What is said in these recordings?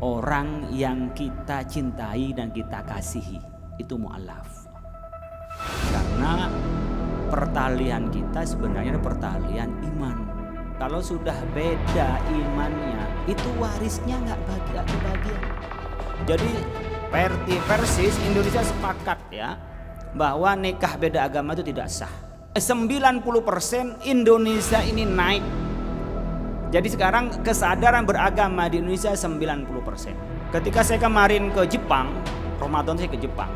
orang yang kita cintai dan kita kasihi itu mu'allaf. Karena pertalian kita sebenarnya pertalian iman. Kalau sudah beda imannya, itu warisnya nggak kebagian. Jadi persis Indonesia sepakat ya bahwa nikah beda agama itu tidak sah. 90% Indonesia ini naik. Jadi sekarang kesadaran beragama di Indonesia 90%. Ketika saya kemarin ke Jepang, Ramadan saya ke Jepang.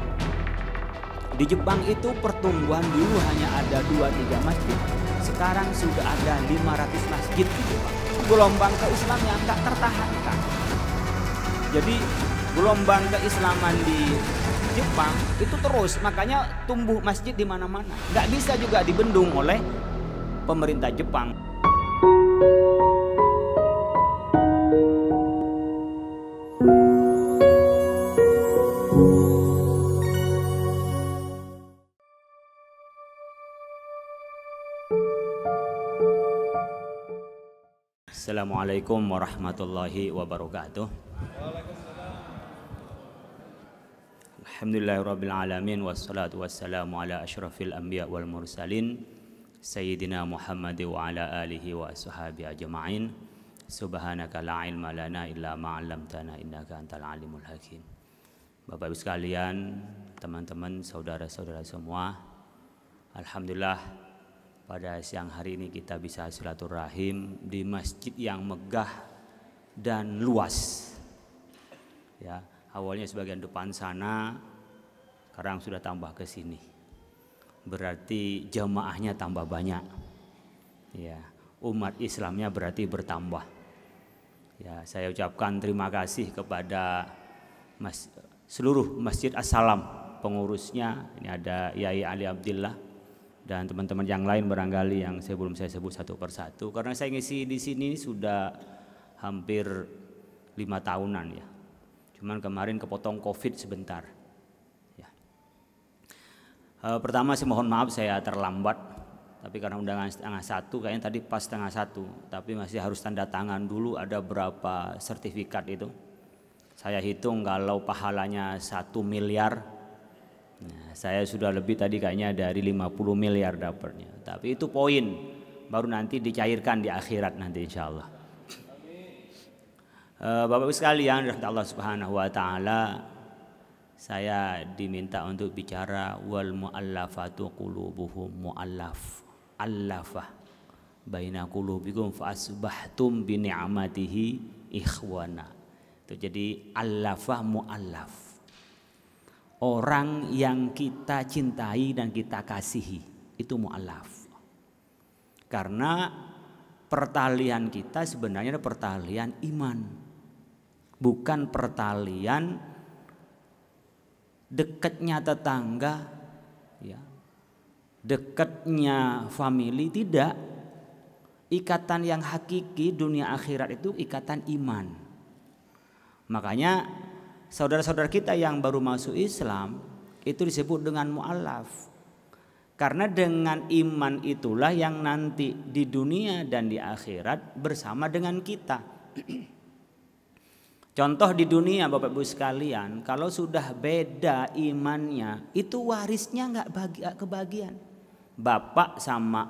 Di Jepang itu pertumbuhan dulu hanya ada 2-3 masjid. Sekarang sudah ada 500 masjid di Jepang. Gelombang keislaman nggak tertahankan. Jadi gelombang keislaman di Jepang itu terus, makanya tumbuh masjid di mana-mana. Nggak bisa juga dibendung oleh pemerintah Jepang. Assalamualaikum warahmatullahi wabarakatuh. Alhamdulillahirabbil alamin wassalatu wassalamu ala asyrafil anbiya wal mursalin sayyidina Muhammad wa ala alihi wa ashabihi ajma'in. Subhanaka la ilma lana illa ma 'allamtana innaka antal alimul hakim. Bapak Ibu sekalian, teman-teman, saudara-saudara semua, alhamdulillah pada siang hari ini kita bisa silaturahim di masjid yang megah dan luas. Ya, awalnya sebagian depan sana, sekarang sudah tambah ke sini. Berarti jamaahnya tambah banyak. Ya, umat Islamnya berarti bertambah. Ya, saya ucapkan terima kasih kepada seluruh Masjid As-Salam, pengurusnya. Ini ada Yai Ali Abdillah dan teman-teman yang lain barangkali yang belum saya sebut satu persatu, karena saya ngisi di sini sudah hampir 5 tahunan ya. Cuman kemarin kepotong COVID sebentar. Ya. Pertama saya mohon maaf saya terlambat, tapi karena undangan 12:30, kayaknya tadi pas 12:30, tapi masih harus tanda tangan dulu, ada berapa sertifikat itu. Saya hitung kalau pahalanya 1 miliar. Nah, saya sudah lebih tadi kayaknya dari 50 miliar dapatnya. Tapi itu poin, baru nanti dicairkan di akhirat nanti insya Allah. Bapak Ibu sekalian, rahmat Allah Subhanahu wa taala, saya diminta untuk bicara wal muallafatu qulubuhum, muallaf, allafah baina qulubikum fa asbahtum bi ni'matihi ikhwana. Itu jadi allafah, muallaf. Orang yang kita cintai dan kita kasihi itu mu'allaf. Karena pertalian kita sebenarnya pertalian iman, bukan pertalian dekatnya tetangga, ya, dekatnya famili, tidak. Ikatan yang hakiki dunia akhirat itu ikatan iman. Makanya saudara-saudara kita yang baru masuk Islam itu disebut dengan mu'allaf. Karena dengan iman itulah yang nanti di dunia dan di akhirat bersama dengan kita. Contoh di dunia Bapak Ibu sekalian, kalau sudah beda imannya, itu warisnya nggak kebagian. Bapak sama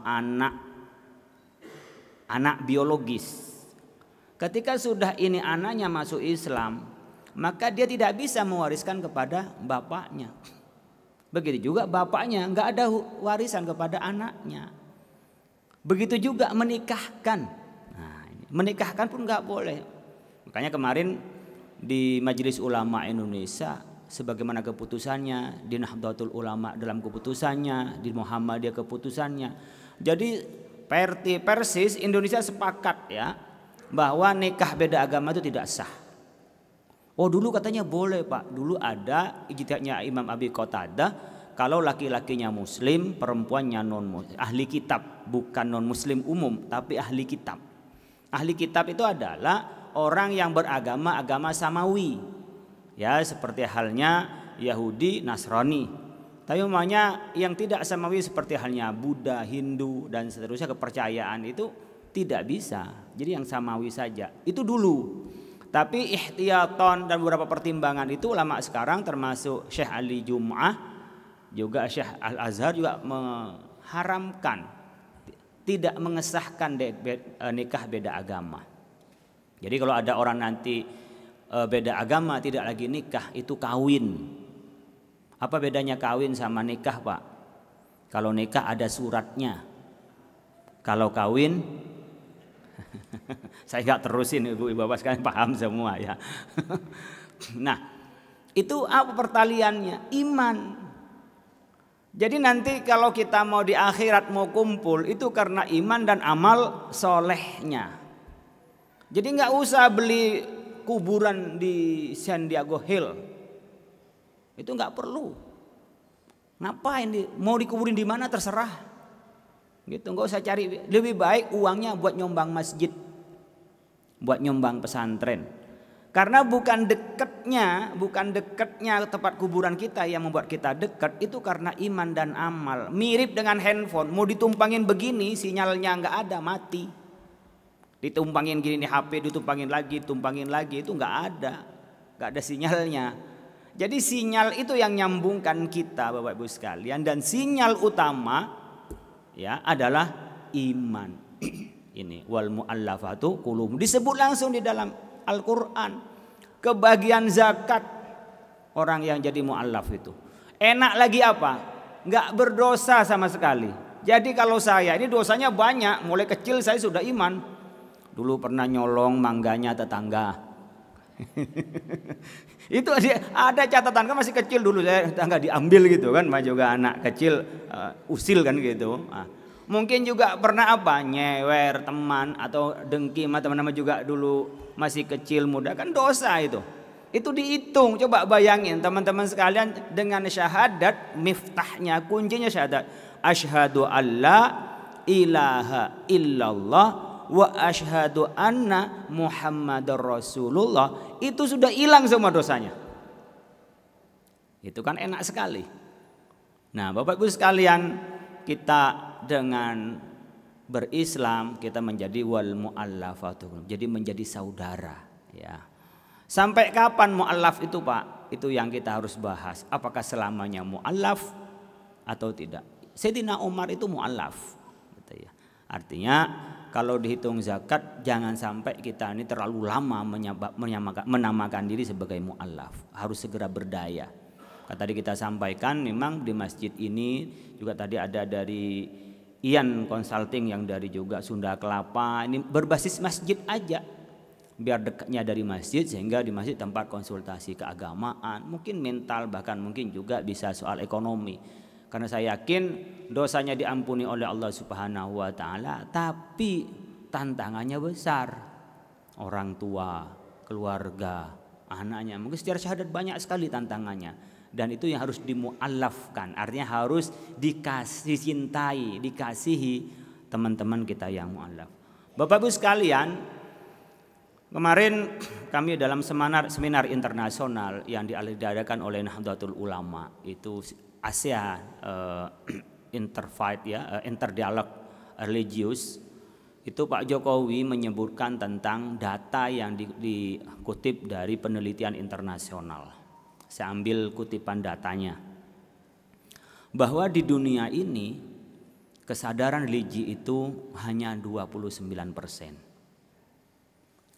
anak biologis. Ketika sudah ini anaknya masuk Islam, maka dia tidak bisa mewariskan kepada bapaknya. Begitu juga bapaknya nggak ada warisan kepada anaknya. Begitu juga menikahkan. Nah, menikahkan pun nggak boleh. Makanya kemarin di Majelis Ulama Indonesia, sebagaimana keputusannya, di Nahdlatul Ulama dalam keputusannya, di Muhammadiyah keputusannya. Jadi persis Indonesia sepakat ya bahwa nikah beda agama itu tidak sah. Oh dulu katanya boleh Pak, dulu ada ijtihadnya Imam Abi Qatadah, kalau laki-lakinya muslim, perempuannya non-muslim, ahli kitab, bukan non-muslim umum, tapi ahli kitab. Ahli kitab itu adalah orang yang beragama agama samawi, ya seperti halnya Yahudi, Nasrani. Tapi umumnya yang tidak samawi seperti halnya Buddha, Hindu dan seterusnya, kepercayaan itu tidak bisa. Jadi yang samawi saja itu dulu. Tapi ihtiyaton dan beberapa pertimbangan itu ulama sekarang termasuk Syekh Ali Jum'ah juga Syekh Al-Azhar juga mengharamkan, tidak mengesahkan nikah beda agama. Jadi kalau ada orang nanti beda agama tidak lagi nikah, itu kawin. Apa bedanya kawin sama nikah, Pak? Kalau nikah ada suratnya. Kalau kawin saya nggak terusin, ibu bapak sekalian paham semua ya. Nah, itu apa pertaliannya? Iman. Jadi nanti kalau kita mau di akhirat mau kumpul itu karena iman dan amal solehnya. Jadi nggak usah beli kuburan di San Diego Hill, itu nggak perlu. Ngapain? Mau dikuburin di mana terserah. Gitu, nggak usah cari. Lebih baik uangnya buat nyumbang masjid, buat nyumbang pesantren. Karena bukan dekatnya tempat kuburan kita yang membuat kita dekat, itu karena iman dan amal. Mirip dengan handphone, mau ditumpangin begini sinyalnya nggak ada, mati. Ditumpangin gini HP, ditumpangin lagi, itu nggak ada sinyalnya. Jadi sinyal itu yang nyambungkan kita, Bapak Ibu sekalian, dan sinyal utama ya adalah iman. Ini wal muallafatu qulub, disebut langsung di dalam Al-Quran. Kebagian zakat orang yang jadi muallaf itu enak lagi apa? Nggak berdosa sama sekali. Jadi kalau saya ini dosanya banyak, mulai kecil saya sudah iman. Dulu pernah nyolong mangganya tetangga. Itu ada catatan, kan masih kecil dulu saya, tetangga diambil gitu kan, juga anak kecil usil kan gitu. Mungkin juga pernah apa, nyewer teman atau dengki sama teman-teman juga dulu masih kecil muda, kan dosa itu. Itu dihitung, coba bayangin teman-teman sekalian, dengan syahadat miftahnya, kuncinya syahadat. Asyhadu alla ilaha illallah wa asyhadu anna Muhammadar Rasulullah, itu sudah hilang semua dosanya. Itu kan enak sekali. Nah, Bapak Ibu sekalian, kita dengan berislam kita menjadi wal muallafatu, jadi menjadi saudara ya. Sampai kapan muallaf itu, Pak? Itu yang kita harus bahas. Apakah selamanya muallaf atau tidak? Sayyidina Umar itu muallaf gitu ya. Artinya kalau dihitung zakat jangan sampai kita ini terlalu lama menamakan diri sebagai muallaf. Harus segera berdaya. Tadi kita sampaikan memang di masjid ini juga tadi ada dari Ian Consulting yang dari juga Sunda Kelapa, ini berbasis masjid aja biar dekatnya dari masjid, sehingga di masjid tempat konsultasi keagamaan, mungkin mental, bahkan mungkin juga bisa soal ekonomi. Karena saya yakin dosanya diampuni oleh Allah Subhanahu wa taala, tapi tantangannya besar. Orang tua, keluarga, anaknya, mungkin secara syahadat banyak sekali tantangannya. Dan itu yang harus dimuallafkan, artinya harus dicintai, dikasihi teman-teman kita yang muallaf. Bapak Ibu sekalian, kemarin kami dalam seminar internasional yang diadakan oleh Nahdlatul Ulama, itu ASEAN Interfaith ya, interdialog religius, itu Pak Jokowi menyebutkan tentang data yang dikutip dari penelitian internasional. Saya ambil kutipan datanya, bahwa di dunia ini kesadaran religi itu hanya 29%.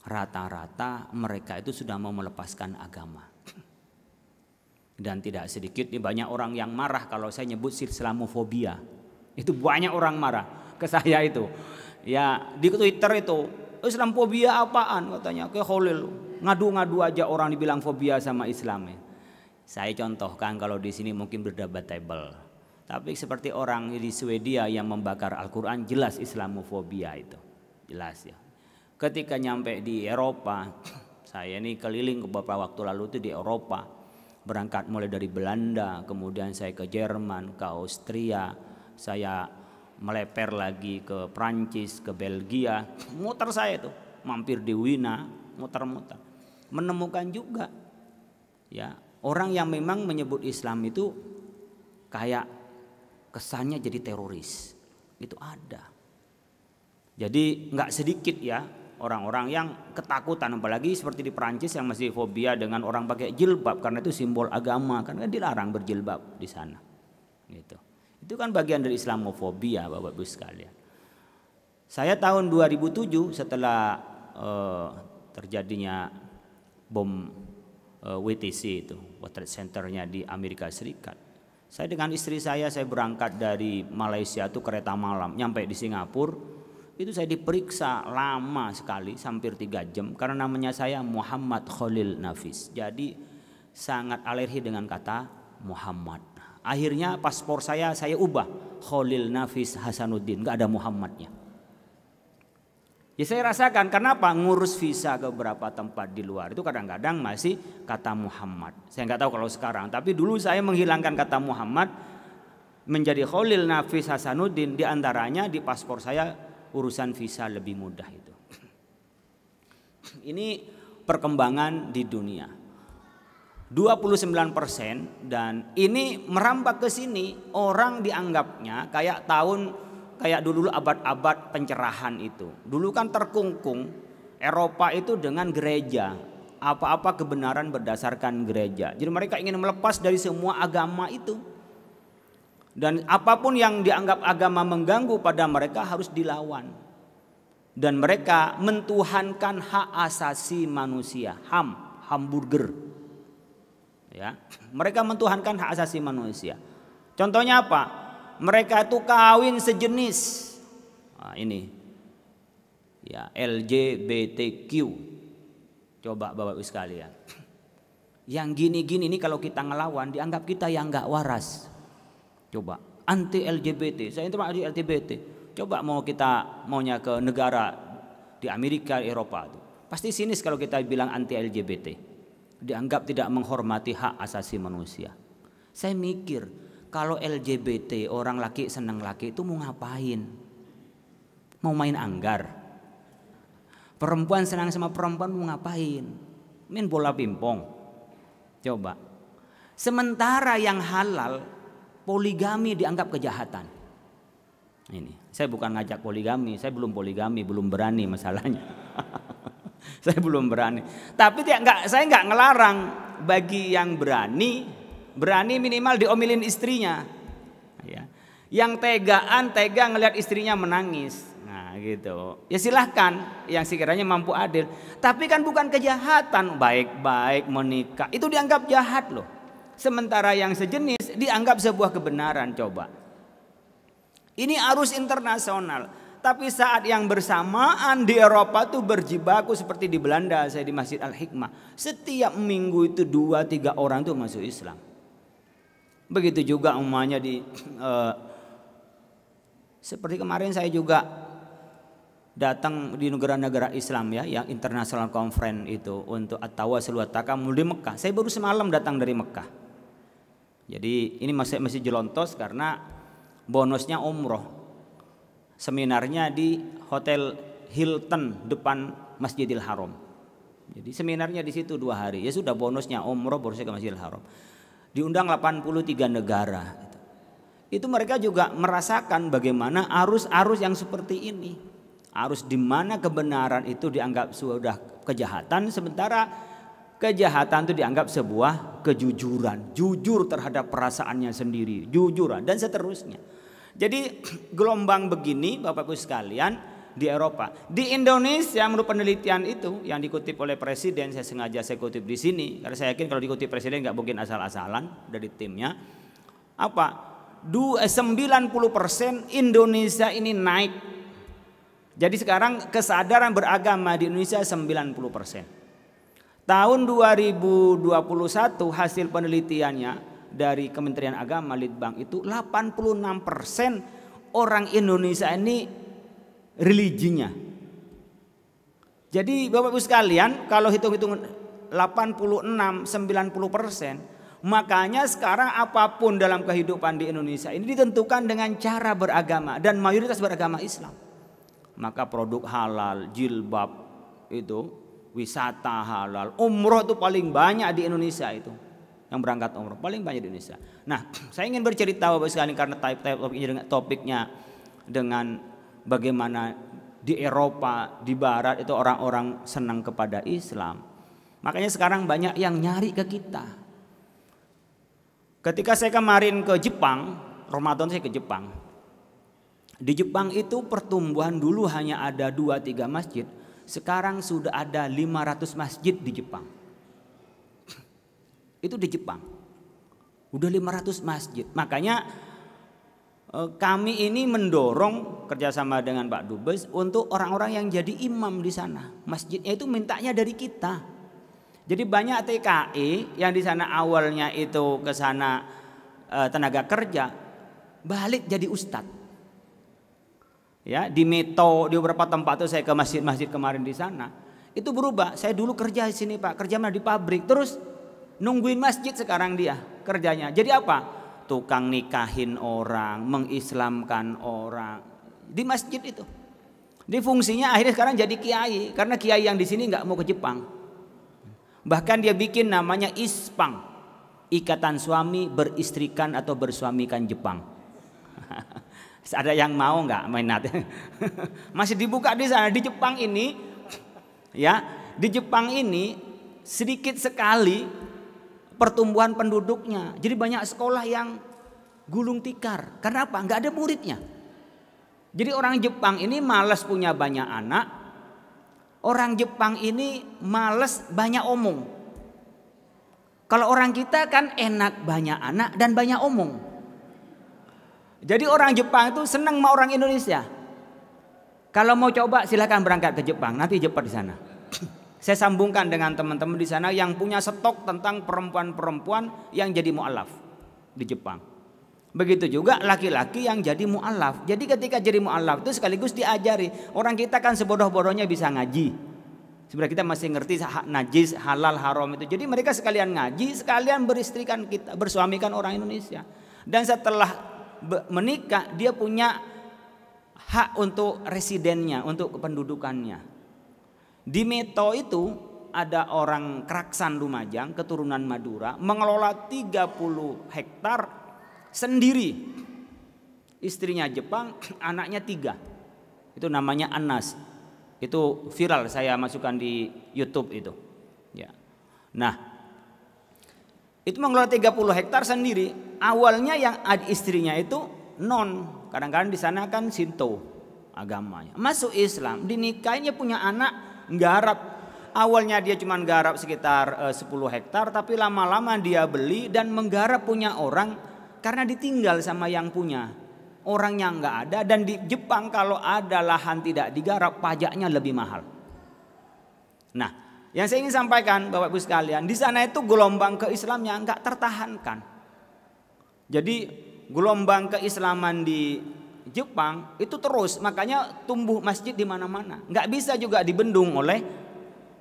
Rata-rata mereka itu sudah mau melepaskan agama. Dan tidak sedikit nih, banyak orang yang marah kalau saya nyebut Islamofobia. Itu banyak orang marah ke saya itu. Ya di Twitter itu, Islamofobia apaan katanya, ke Khalil. Ngadu-ngadu aja orang dibilang fobia sama Islam. Saya contohkan kalau di sini mungkin berdebatable. Tapi seperti orang di Swedia yang membakar Al-Quran, jelas Islamofobia itu. Jelas ya. Ketika nyampe di Eropa, saya ini keliling beberapa waktu lalu itu di Eropa. Berangkat mulai dari Belanda, kemudian saya ke Jerman, ke Austria. Saya meleper lagi ke Prancis, ke Belgia. Muter saya itu, mampir di Wina, muter-muter. Menemukan juga ya, orang yang memang menyebut Islam itu kayak kesannya jadi teroris, itu ada. Jadi nggak sedikit ya orang-orang yang ketakutan, apalagi seperti di Perancis yang masih fobia dengan orang pakai jilbab karena itu simbol agama, karena dilarang berjilbab di sana. Gitu. Itu kan bagian dari Islamofobia, Bapak-Ibu sekalian. Saya tahun 2007 setelah terjadinya bom WTC itu, World Trade Center-nya di Amerika Serikat. Saya dengan istri saya berangkat dari Malaysia itu kereta malam, nyampe di Singapura, itu saya diperiksa lama sekali, hampir 3 jam, karena namanya saya Muhammad Khalil Nafis. Jadi sangat alergi dengan kata Muhammad. Akhirnya paspor saya ubah, Khalil Nafis Hasanuddin, nggak ada Muhammadnya. Ya saya rasakan, kenapa ngurus visa ke beberapa tempat di luar itu kadang-kadang masih kata Muhammad. Saya nggak tahu kalau sekarang, tapi dulu saya menghilangkan kata Muhammad menjadi Khalil Nafis Hasanuddin, diantaranya di paspor saya urusan visa lebih mudah itu. Ini perkembangan di dunia. 29% dan ini merambah ke sini, orang dianggapnya kayak dulu abad-abad pencerahan itu. Dulu kan terkungkung Eropa itu dengan gereja. Apa-apa kebenaran berdasarkan gereja. Jadi mereka ingin melepas dari semua agama itu. Dan apapun yang dianggap agama mengganggu pada mereka harus dilawan. Dan mereka mentuhankan hak asasi manusia, hamburger. Ya, mereka mentuhankan hak asasi manusia. Contohnya apa? Mereka itu kawin sejenis. Nah, ini ya LGBTQ. Coba Bapak-Ibu sekalian. Yang gini-gini ini kalau kita ngelawan dianggap kita yang nggak waras. Coba anti LGBT. Saya itu anti LGBT. Coba maunya ke negara di Amerika, Eropa itu. Pasti sinis kalau kita bilang anti LGBT. Dianggap tidak menghormati hak asasi manusia. Saya mikir, kalau LGBT orang laki senang laki itu mau ngapain? Mau main anggar? Perempuan senang sama perempuan mau ngapain? Main bola pingpong? Coba. Sementara yang halal poligami dianggap kejahatan. Ini saya bukan ngajak poligami, saya belum poligami, belum berani masalahnya. Saya belum berani. Tapi saya nggak ngelarang bagi yang berani minimal diomelin istrinya, ya. Yang tega ngelihat istrinya menangis, nah gitu. Ya silahkan, yang sekiranya mampu adil. Tapi kan bukan kejahatan, baik-baik menikah itu dianggap jahat loh. Sementara yang sejenis dianggap sebuah kebenaran. Coba. Ini arus internasional. Tapi saat yang bersamaan di Eropa tuh berjibaku seperti di Belanda, saya di Masjid Al-Hikmah. Setiap minggu itu 2-3 orang tuh masuk Islam. Begitu juga umumnya seperti kemarin saya juga datang di negara-negara Islam ya, yang international conference itu untuk at-tawasul wa takamul di Mekah. Saya baru semalam datang dari Mekah. Jadi ini masih jelontos karena bonusnya umroh. Seminarnya di Hotel Hilton depan Masjidil Haram. Jadi seminarnya di situ 2 hari. Ya sudah bonusnya umroh, bonusnya ke Masjidil Haram. Diundang 83 negara. Itu mereka juga merasakan bagaimana arus-arus yang seperti ini. Arus di mana kebenaran itu dianggap sudah kejahatan, sementara kejahatan itu dianggap sebuah kejujuran. Jujur terhadap perasaannya sendiri, jujuran dan seterusnya. Jadi gelombang begini Bapak-Ibu sekalian di Eropa. Di Indonesia menurut penelitian itu yang dikutip oleh Presiden, saya kutip di sini karena saya yakin kalau dikutip Presiden nggak mungkin asal-asalan dari timnya. 90% Indonesia ini naik. Jadi sekarang kesadaran beragama di Indonesia 90%. Tahun 2021 hasil penelitiannya dari Kementerian Agama Litbang itu 86% orang Indonesia ini religinya. Jadi Bapak Ibu sekalian kalau hitung-hitung 86-90%, makanya sekarang apapun dalam kehidupan di Indonesia ini ditentukan dengan cara beragama dan mayoritas beragama Islam. Maka produk halal, jilbab itu, wisata halal, umroh itu paling banyak di Indonesia itu. Yang berangkat umroh paling banyak di Indonesia. Nah, saya ingin bercerita Bapak sekalian karena topiknya dengan bagaimana di Eropa, di Barat itu orang-orang senang kepada Islam. Makanya sekarang banyak yang nyari ke kita. Ketika saya kemarin ke Jepang, Ramadan saya ke Jepang. Di Jepang itu pertumbuhan dulu hanya ada 2-3 masjid. Sekarang sudah ada 500 masjid di Jepang. Itu di Jepang. Udah 500 masjid. Makanya kami ini mendorong kerjasama dengan Pak Dubes untuk orang-orang yang jadi imam di sana. Masjidnya itu mintanya dari kita. Jadi banyak TKI yang di sana awalnya itu ke sana tenaga kerja, balik jadi ustadz. Ya, di Meto, di beberapa tempat tuh saya ke masjid-masjid kemarin di sana. Itu berubah. Saya dulu kerja di sini, Pak, kerja di pabrik. Terus nungguin masjid sekarang dia kerjanya. Jadi apa? Tukang nikahin orang, mengislamkan orang di masjid itu. Di fungsinya akhirnya sekarang jadi kiai, karena kiai yang di sini nggak mau ke Jepang. Bahkan dia bikin namanya ISPANG, Ikatan Suami Beristrikan atau Bersuamikan Jepang. Ada yang mau nggak minat? Masih dibuka di sana. Di Jepang ini, ya, di Jepang ini sedikit sekali pertumbuhan penduduknya. Jadi banyak sekolah yang gulung tikar. Karena apa? Nggak ada muridnya. Jadi orang Jepang ini malas punya banyak anak. Orang Jepang ini malas banyak omong. Kalau orang kita kan enak banyak anak dan banyak omong. Jadi orang Jepang itu senang sama orang Indonesia. Kalau mau coba silakan berangkat ke Jepang, nanti Jepang di sana. Saya sambungkan dengan teman-teman di sana yang punya stok tentang perempuan-perempuan yang jadi mu'alaf di Jepang. Begitu juga laki-laki yang jadi mu'alaf. Jadi ketika jadi mu'alaf itu sekaligus diajari. Orang kita kan sebodoh-bodohnya bisa ngaji. Sebenarnya kita masih ngerti najis, halal, haram itu. Jadi mereka sekalian ngaji, sekalian beristrikan kita, bersuamikan orang Indonesia. Dan setelah menikah dia punya hak untuk residennya, untuk kependudukannya. Di Meto itu ada orang Kraksan Lumajang, keturunan Madura, mengelola 30 hektar sendiri. Istrinya Jepang, anaknya 3. Itu namanya Anas. Itu viral, saya masukkan di YouTube itu. Ya. Nah, itu mengelola 30 hektar sendiri. Awalnya yang istrinya itu non, kadang-kadang di sana kan Shinto agamanya. Masuk Islam, dinikahinya punya anak, nggarap. Awalnya dia cuma nggarap sekitar 10 hektar, tapi lama-lama dia beli dan menggarap punya orang karena ditinggal sama yang punya. Orangnya nggak ada, dan di Jepang kalau ada lahan tidak digarap pajaknya lebih mahal. Nah, yang saya ingin sampaikan Bapak Ibu sekalian, di sana itu gelombang keislamannya nggak tertahankan. Jadi gelombang keislaman di Jepang itu terus, makanya tumbuh masjid di mana-mana. Nggak bisa juga dibendung oleh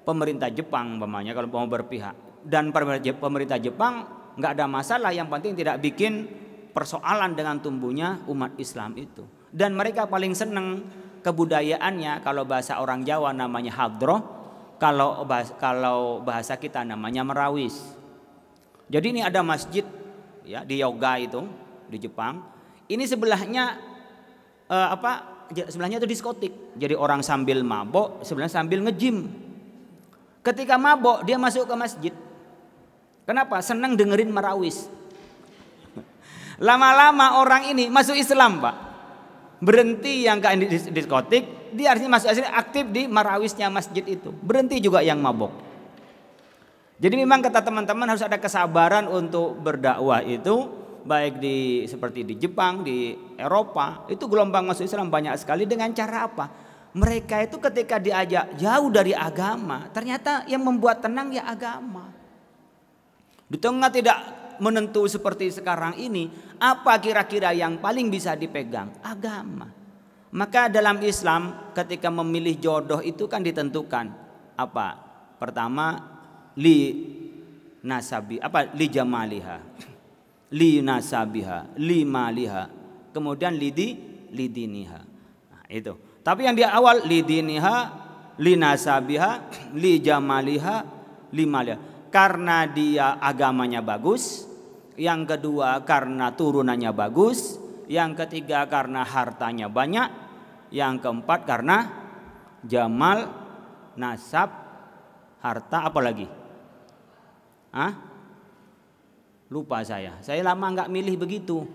pemerintah Jepang, umpamanya kalau mau berpihak. Dan pemerintah Jepang nggak ada masalah, yang penting tidak bikin persoalan dengan tumbuhnya umat Islam itu. Dan mereka paling seneng kebudayaannya, kalau bahasa orang Jawa namanya hadroh, kalau bahasa kita namanya merawis. Jadi ini ada masjid ya di Yoga itu di Jepang. Ini sebelahnya sebelahnya itu diskotik. Jadi orang sambil mabok, sebelahnya sambil ngejim. Ketika mabok dia masuk ke masjid. Kenapa? Senang dengerin merawis. Lama-lama orang ini masuk Islam, Pak. Berhenti yang ke diskotik, dia harusnya masuk Islam, aktif di marawisnya masjid itu. Berhenti juga yang mabok. Jadi memang kata teman-teman harus ada kesabaran untuk berdakwah itu, baik seperti di Jepang, di Eropa, itu gelombang masuk Islam banyak sekali. Dengan cara apa? Mereka itu ketika diajak jauh dari agama, ternyata yang membuat tenang ya agama. Di tengah tidak menentu seperti sekarang ini, apa kira-kira yang paling bisa dipegang? Agama. Maka dalam Islam ketika memilih jodoh itu kan ditentukan apa? Pertama li nasabi, li jamaliha, li nasabiha, li maliha, kemudian lidiniha. Nah, itu. Tapi yang di awal lidiniha, li nasabiha, li jamaliha, li maliha. Karena dia agamanya bagus, yang kedua karena turunannya bagus, yang ketiga karena hartanya banyak, yang keempat karena jamal, nasab, harta, apa lagi? Lupa saya. Saya lama nggak milih begitu.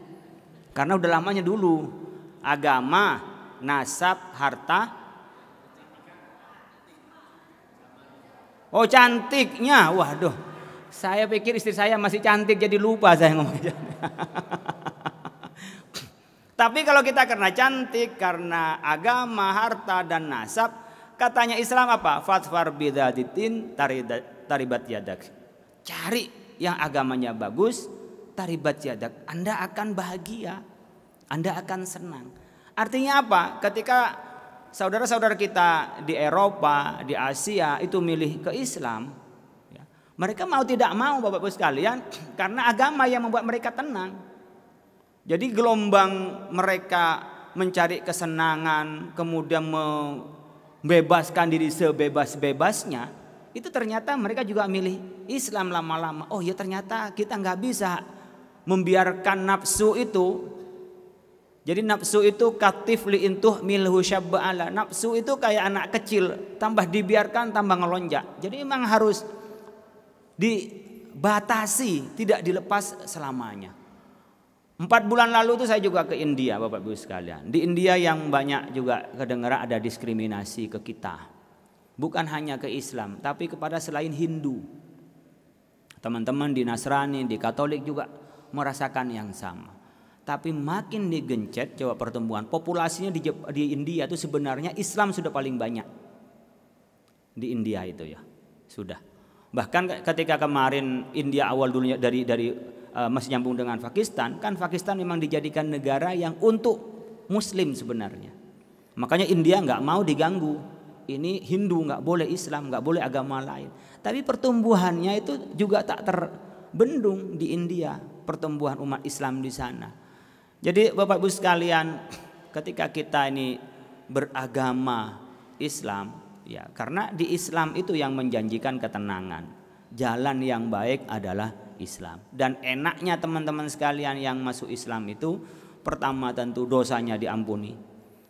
Karena udah lamanya dulu. Agama, nasab, harta. Oh, cantiknya. Waduh. Saya pikir istri saya masih cantik jadi lupa saya ngomongnya. Tapi kalau kita karena cantik, karena agama, harta dan nasab, katanya Islam apa? Fatfar bidatitin taribat yadak. Cari yang agamanya bagus, taribat yadak. Anda akan bahagia, Anda akan senang. Artinya apa? Ketika saudara-saudara kita di Eropa, di Asia itu milih ke Islam, ya, mereka mau tidak mau Bapak-Ibu sekalian, karena agama yang membuat mereka tenang. Jadi gelombang mereka mencari kesenangan, kemudian membebaskan diri sebebas-bebasnya, itu ternyata mereka juga milih Islam lama-lama. Oh ya, ternyata kita nggak bisa membiarkan nafsu itu. Jadi nafsu itu katif liintuh milhu syab'ala. Nafsu itu kayak anak kecil, tambah dibiarkan tambah ngelonjak. Jadi memang harus dibatasi, tidak dilepas selamanya. 4 bulan lalu itu saya juga ke India, Bapak Ibu sekalian. Di India yang banyak juga kedengaran ada diskriminasi ke kita. Bukan hanya ke Islam, tapi kepada selain Hindu. Teman-teman di Nasrani, di Katolik juga merasakan yang sama. Tapi makin digencet coba pertumbuhan populasinya di India itu sebenarnya Islam sudah paling banyak. Di India itu ya, sudah. Bahkan ketika kemarin India awal dulunya dari masih nyambung dengan Pakistan, kan Pakistan memang dijadikan negara yang untuk Muslim sebenarnya. Makanya India nggak mau diganggu. Ini Hindu nggak boleh, Islam nggak boleh, agama lain. Tapi pertumbuhannya itu juga tak terbendung di India, pertumbuhan umat Islam di sana. Jadi Bapak Ibu sekalian, ketika kita ini beragama Islam, ya karena di Islam itu yang menjanjikan ketenangan. Jalan yang baik adalah Islam. Dan enaknya teman-teman sekalian yang masuk Islam itu, pertama tentu dosanya diampuni.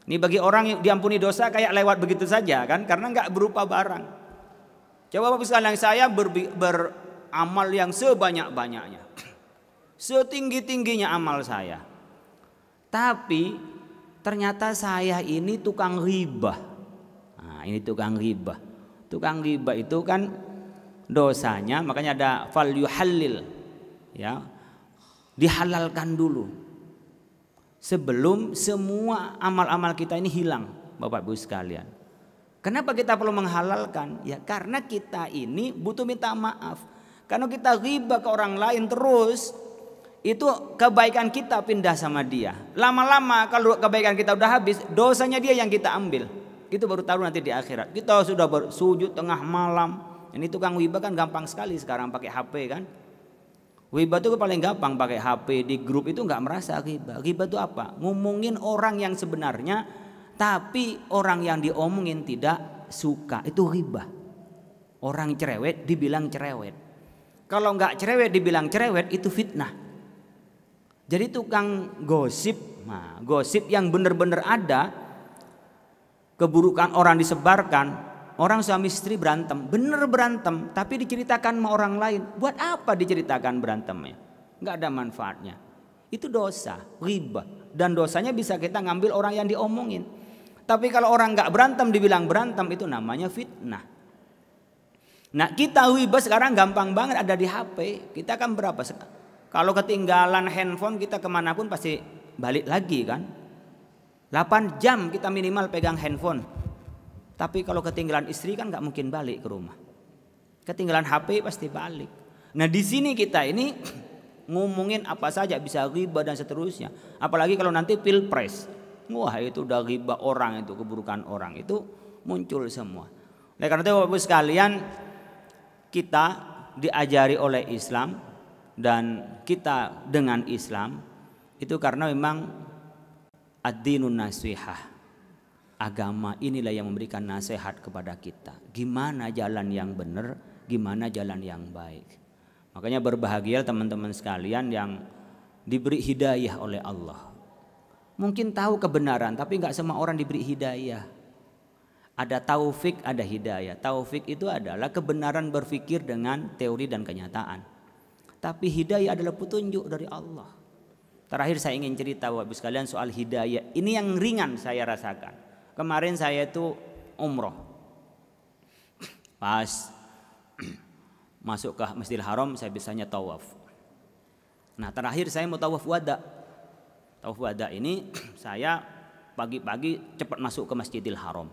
Ini bagi orang yang diampuni dosa kayak lewat begitu saja kan, karena nggak berupa barang. Coba Bapak sekalian, saya beramal yang sebanyak-banyaknya, setinggi-tingginya amal saya, tapi ternyata saya ini tukang ribah. Nah, ini tukang ribah. Tukang ribah itu kan dosanya, makanya ada fal yuhallil, ya, dihalalkan dulu sebelum semua amal-amal kita ini hilang, Bapak Ibu sekalian. Kenapa kita perlu menghalalkan? Ya karena kita ini butuh minta maaf. Karena kita riba ke orang lain terus, itu kebaikan kita pindah sama dia. Lama-lama kalau kebaikan kita udah habis, dosanya dia yang kita ambil. Itu baru tahu nanti di akhirat. Kita sudah bersujud tengah malam. Ini tukang riba kan gampang sekali sekarang pakai HP kan. Riba itu paling gampang pakai HP, di grup itu nggak merasa riba. Riba itu apa? Ngomongin orang yang sebenarnya, tapi orang yang diomongin tidak suka, itu riba. Orang cerewet dibilang cerewet. Kalau nggak cerewet dibilang cerewet, itu fitnah. Jadi tukang gosip, nah, gosip yang benar-benar ada, keburukan orang disebarkan. Orang suami istri berantem, bener berantem, tapi diceritakan sama orang lain. Buat apa diceritakan berantemnya? Nggak ada manfaatnya. Itu dosa, riba. Dan dosanya bisa kita ngambil orang yang diomongin. Tapi kalau orang nggak berantem dibilang berantem, itu namanya fitnah. Nah kita riba sekarang gampang banget ada di HP. Kita kan berapa? Kalau ketinggalan handphone kita kemanapun pasti balik lagi kan. 8 jam kita minimal pegang handphone. Tapi kalau ketinggalan istri kan nggak mungkin balik ke rumah. Ketinggalan HP pasti balik. Nah di sini kita ini ngomongin apa saja bisa riba dan seterusnya. Apalagi kalau nanti pilpres, wah itu udah riba orang, itu keburukan orang itu muncul semua. Oleh karena itu Bapak-Ibu sekalian, kita diajari oleh Islam dan kita dengan Islam itu karena memang ad-dinun nasihah. Agama inilah yang memberikan nasihat kepada kita. Gimana jalan yang benar, gimana jalan yang baik. Makanya berbahagia teman-teman sekalian yang diberi hidayah oleh Allah. Mungkin tahu kebenaran, tapi nggak semua orang diberi hidayah. Ada taufik, ada hidayah. Taufik itu adalah kebenaran berpikir dengan teori dan kenyataan. Tapi hidayah adalah petunjuk dari Allah. Terakhir saya ingin cerita Bapak Ibu sekalian soal hidayah. Ini yang ringan saya rasakan. Kemarin saya itu umroh. Pas masuk ke Masjidil Haram saya biasanya tawaf. Nah terakhir saya mau tawaf wada. Tawaf wada ini saya pagi-pagi cepat masuk ke Masjidil Haram.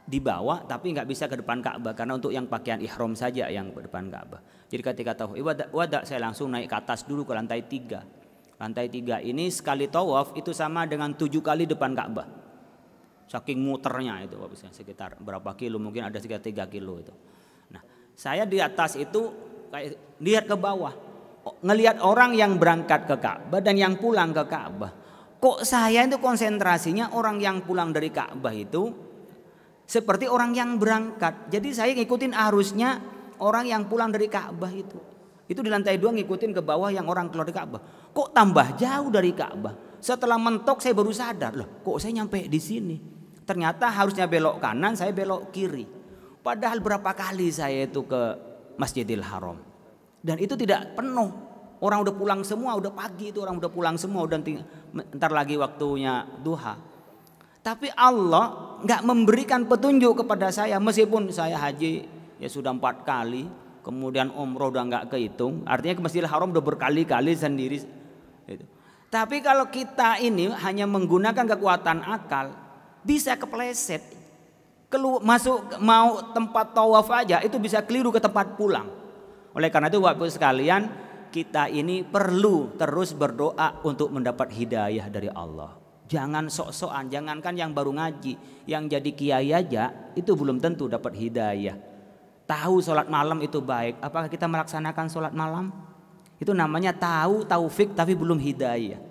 Dibawa tapi nggak bisa ke depan Ka'bah karena untuk yang pakaian ihram saja yang ke depan Ka'bah. Jadi ketika tawaf wada saya langsung naik ke atas dulu ke lantai 3. Lantai 3 ini sekali tawaf itu sama dengan 7 kali depan Ka'bah. Saking muternya itu sekitar berapa kilo, mungkin ada sekitar 3 kilo itu. Nah saya di atas itu kayak lihat ke bawah, ngelihat orang yang berangkat ke Ka'bah dan yang pulang ke Ka'bah. Kok saya itu konsentrasinya orang yang pulang dari Ka'bah itu seperti orang yang berangkat. Jadi saya ngikutin arusnya orang yang pulang dari Ka'bah itu. Itu di lantai 2 ngikutin ke bawah yang orang keluar dari Ka'bah. Kok tambah jauh dari Ka'bah? Setelah mentok saya baru sadar, loh kok saya nyampe di sini? Ternyata harusnya belok kanan, saya belok kiri. Padahal berapa kali saya itu ke Masjidil Haram. Dan itu tidak penuh. Orang udah pulang semua, udah pagi itu orang udah pulang semua, udah ntar lagi waktunya duha. Tapi Allah nggak memberikan petunjuk kepada saya meskipun saya haji ya sudah 4 kali, kemudian umroh udah nggak kehitung, artinya ke Masjidil Haram udah berkali-kali sendiri. Tapi kalau kita ini hanya menggunakan kekuatan akal, bisa kepleset, masuk mau tempat tawaf aja itu bisa keliru ke tempat pulang. Oleh karena itu Bapak Ibu sekalian, kita ini perlu terus berdoa untuk mendapat hidayah dari Allah. Jangan sok-sokan, jangankan yang baru ngaji, yang jadi kiai aja itu belum tentu dapat hidayah. Tahu sholat malam itu baik, apakah kita melaksanakan sholat malam? Itu namanya tahu taufik tapi belum hidayah.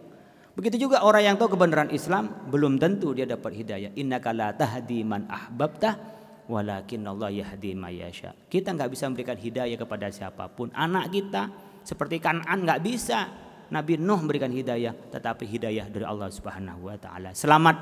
Begitu juga orang yang tahu kebenaran Islam belum tentu dia dapat hidayah. Innaka la tahdi man ahbabtah walakinallahu yahdi may yasha. Kita nggak bisa memberikan hidayah kepada siapapun. Anak kita seperti Kan'an nggak bisa. Nabi Nuh memberikan hidayah, tetapi hidayah dari Allah Subhanahu wa taala. Selamat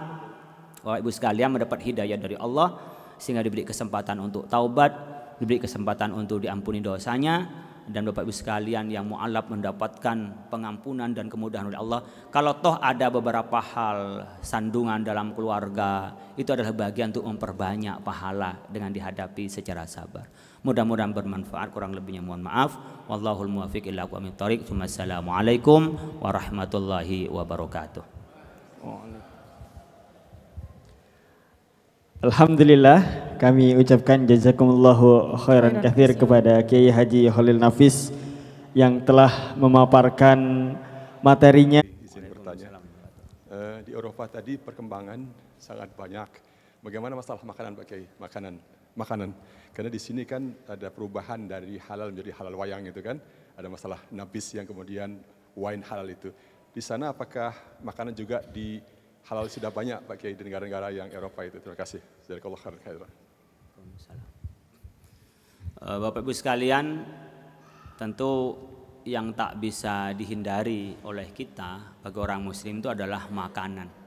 Bapak Ibu sekalian mendapat hidayah dari Allah sehingga diberi kesempatan untuk taubat, diberi kesempatan untuk diampuni dosanya, dan Bapak Ibu sekalian yang mu'alaf mendapatkan pengampunan dan kemudahan oleh Allah. Kalau toh ada beberapa hal sandungan dalam keluarga, itu adalah bagian untuk memperbanyak pahala dengan dihadapi secara sabar. Mudah-mudahan bermanfaat, kurang lebihnya mohon maaf. Wallahul muwaffiq ila aqwamit thoriq. Assalamualaikum warahmatullahi wabarakatuh. Alhamdulillah, kami ucapkan jazakumullahu khairan katsir kepada Kiai Haji Khalil Nafis yang telah memaparkan materinya. Izin bertanya, di Eropa tadi perkembangan sangat banyak. Bagaimana masalah makanan Pak Kiai? Makanan. Karena di sini kan ada perubahan dari halal menjadi halal wayang itu kan. Ada masalah nabis yang kemudian wine halal itu. Di sana apakah makanan juga di halal sudah banyak Pak Kiai di negara-negara yang Eropa itu? Terima kasih. Jazakallahu khairan. Bapak Ibu sekalian, tentu yang tak bisa dihindari oleh kita bagi orang muslim itu adalah makanan.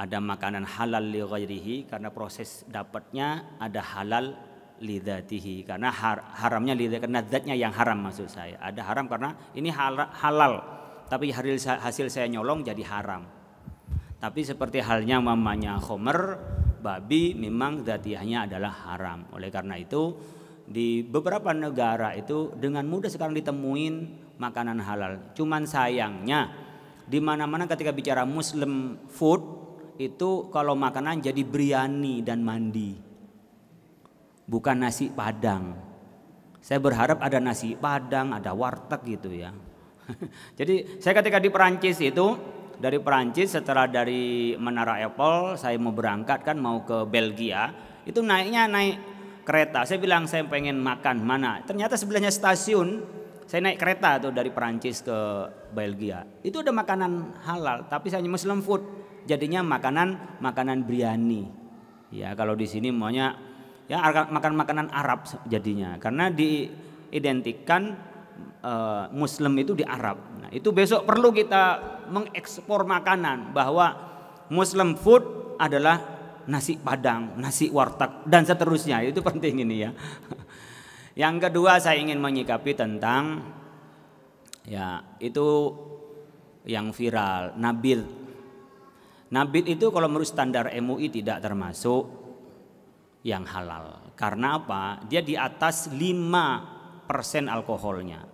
Ada makanan halal li ghairihi karena proses dapatnya, ada halal li dzatihi karena haramnya li karena zatnya yang haram maksud saya. Ada haram karena ini halal tapi hasil saya nyolong jadi haram. Tapi seperti halnya mamanya khomer, babi memang dzatiyahnya adalah haram. Oleh karena itu di beberapa negara itu dengan mudah sekarang ditemuin makanan halal. Cuman sayangnya di mana-mana ketika bicara Muslim food itu kalau makanan jadi biryani dan mandi, bukan nasi padang. Saya berharap ada nasi padang, ada warteg gitu ya. Jadi saya ketika di Perancis itu, dari Perancis setelah dari Menara Eiffel saya mau berangkat kan mau ke Belgia, itu naik kereta. Saya bilang saya pengen makan mana. Ternyata sebelahnya stasiun, saya naik kereta tuh dari Perancis ke Belgia. Itu ada makanan halal, tapi saya Muslim food. Jadinya makanan biryani. Ya kalau di sini maunya ya makan makanan Arab jadinya karena diidentikan Muslim itu di Arab. Nah, itu besok perlu kita mengekspor makanan bahwa Muslim food adalah nasi Padang, nasi warteg dan seterusnya. Itu penting ini ya. Yang kedua saya ingin menyikapi tentang ya itu yang viral nabit. Nabit itu kalau menurut standar MUI tidak termasuk yang halal. Karena apa? Dia di atas 5% alkoholnya.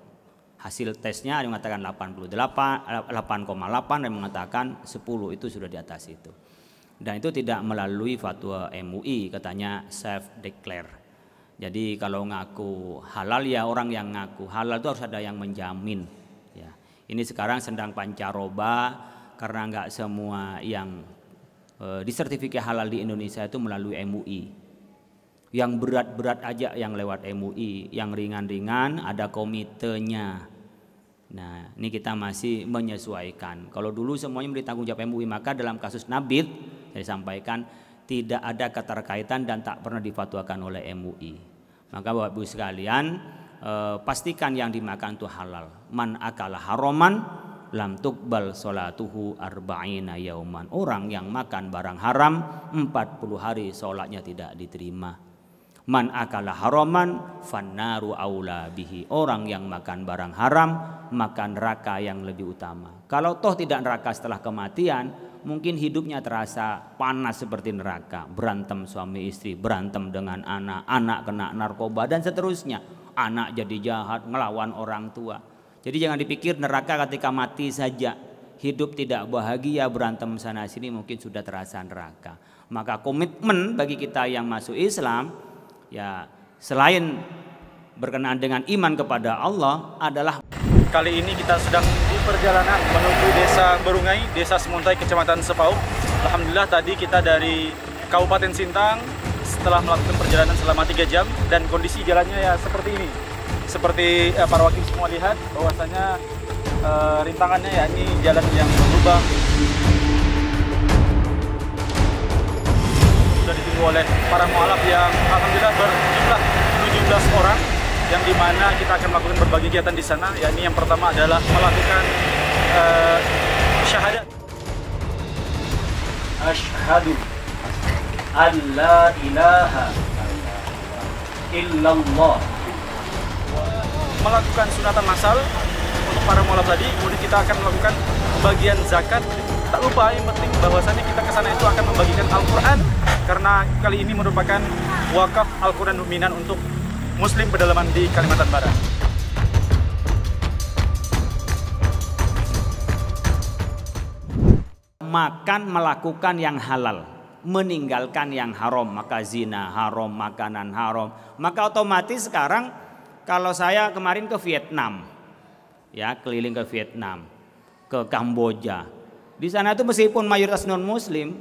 Hasil tesnya ada yang mengatakan 8,8, ada yang mengatakan 10, itu sudah di atas itu. Dan itu tidak melalui fatwa MUI, katanya self declare. Jadi kalau ngaku halal ya orang yang ngaku halal itu harus ada yang menjamin. Ya. Ini sekarang sedang pancaroba karena nggak semua yang disertifikasi halal di Indonesia itu melalui MUI. Yang berat-berat aja yang lewat MUI, yang ringan-ringan ada komitenya. Nah, ini kita masih menyesuaikan. Kalau dulu semuanya menjadi tanggung jawab MUI, maka dalam kasus nabit saya sampaikan tidak ada keterkaitan dan tak pernah difatwakan oleh MUI. Maka Bapak Ibu sekalian, pastikan yang dimakan itu halal. Man akala haroman lam tuqbal sholatuhu arba'ina yauman. Orang yang makan barang haram 40 hari sholatnya tidak diterima. Man akala haroman fannaru aula bihi. Orang yang makan barang haram makan neraka yang lebih utama. Kalau toh tidak neraka setelah kematian, mungkin hidupnya terasa panas seperti neraka. Berantem suami istri, berantem dengan anak, anak kena narkoba dan seterusnya. Anak jadi jahat, ngelawan orang tua. Jadi jangan dipikir neraka ketika mati saja. Hidup tidak bahagia, berantem sana sini mungkin sudah terasa neraka. Maka komitmen bagi kita yang masuk Islam, ya selain berkenaan dengan iman kepada Allah adalah kali ini kita sedang di perjalanan menuju Desa Berungai, Desa Semuntai, Kecamatan Sepau. Alhamdulillah tadi kita dari Kabupaten Sintang setelah melakukan perjalanan selama 3 jam dan kondisi jalannya ya seperti ini. Seperti para wakil semua lihat bahwasanya rintangannya ya ini jalan yang berlubang. Sudah ditunggu oleh para mualaf yang alhamdulillah berjumlah 17 orang, yang dimana kita akan melakukan berbagai kegiatan di sana. Yakni yang pertama adalah melakukan syahadat. Asyhadu an la ilaha illallah. Melakukan sunatan massal untuk para mualaf tadi. Kemudian kita akan melakukan pembagian zakat. Tak lupa yang penting bahwasannya kita ke sana itu akan membagikan Al-Quran, karena kali ini merupakan wakaf Al-Quran dominan untuk Muslim pedalaman di Kalimantan Barat. Makan melakukan yang halal, meninggalkan yang haram, maka zina haram, makanan haram. Maka otomatis sekarang kalau saya kemarin ke Vietnam, ya keliling ke Vietnam, ke Kamboja, di sana itu meskipun mayoritas non Muslim,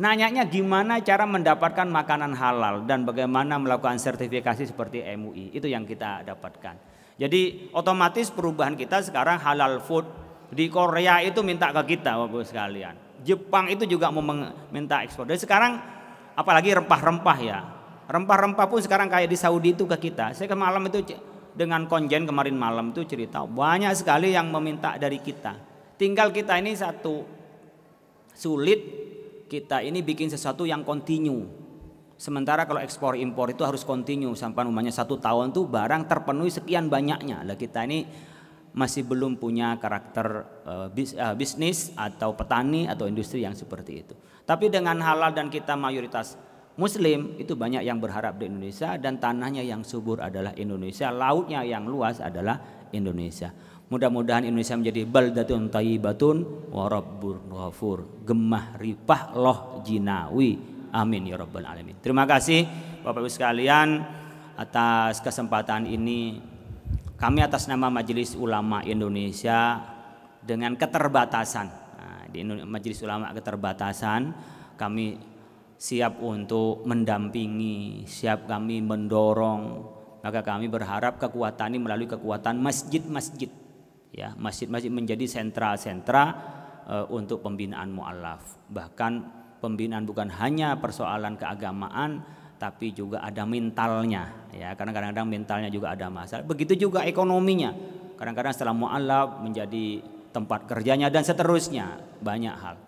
nanyanya gimana cara mendapatkan makanan halal dan bagaimana melakukan sertifikasi seperti MUI. Itu yang kita dapatkan. Jadi otomatis perubahan kita sekarang halal food. Di Korea itu minta ke kita Bapak sekalian. Jepang itu juga mau minta ekspor. Dan sekarang apalagi rempah-rempah ya. Rempah-rempah pun sekarang kayak di Saudi itu ke kita. Saya malam itu dengan konjen kemarin malam itu cerita banyak sekali yang meminta dari kita. Tinggal kita ini satu sulit, kita ini bikin sesuatu yang kontinu. Sementara kalau ekspor impor itu harus kontinu sampai umumnya 1 tahun tuh barang terpenuhi sekian banyaknya. Lah kita ini masih belum punya karakter bisnis atau petani atau industri yang seperti itu. Tapi dengan halal dan kita mayoritas Muslim, itu banyak yang berharap di Indonesia dan tanahnya yang subur adalah Indonesia, lautnya yang luas adalah Indonesia. Mudah-mudahan Indonesia menjadi baldatun thayyibatun wa rabbur ghafur, gemah ripah loh jinawi, amin ya rabbal alamin. Terima kasih Bapak Ibu sekalian atas kesempatan ini. Kami atas nama Majelis Ulama Indonesia dengan keterbatasan, di Majelis Ulama keterbatasan, kami siap untuk mendampingi, siap kami mendorong. Maka kami berharap kekuatan ini melalui kekuatan masjid-masjid, ya, masjid-masjid menjadi sentra-sentra untuk pembinaan mu'alaf. Bahkan pembinaan bukan hanya persoalan keagamaan, tapi juga ada mentalnya, ya, karena kadang-kadang mentalnya juga ada masalah. Begitu juga ekonominya. Kadang-kadang setelah mu'alaf menjadi tempat kerjanya dan seterusnya, banyak hal.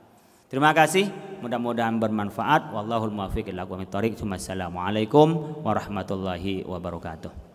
Terima kasih, mudah-mudahan bermanfaat. Wallahul muwaffiq ila aqwamit thoriq. Assalamualaikum warahmatullahi wabarakatuh.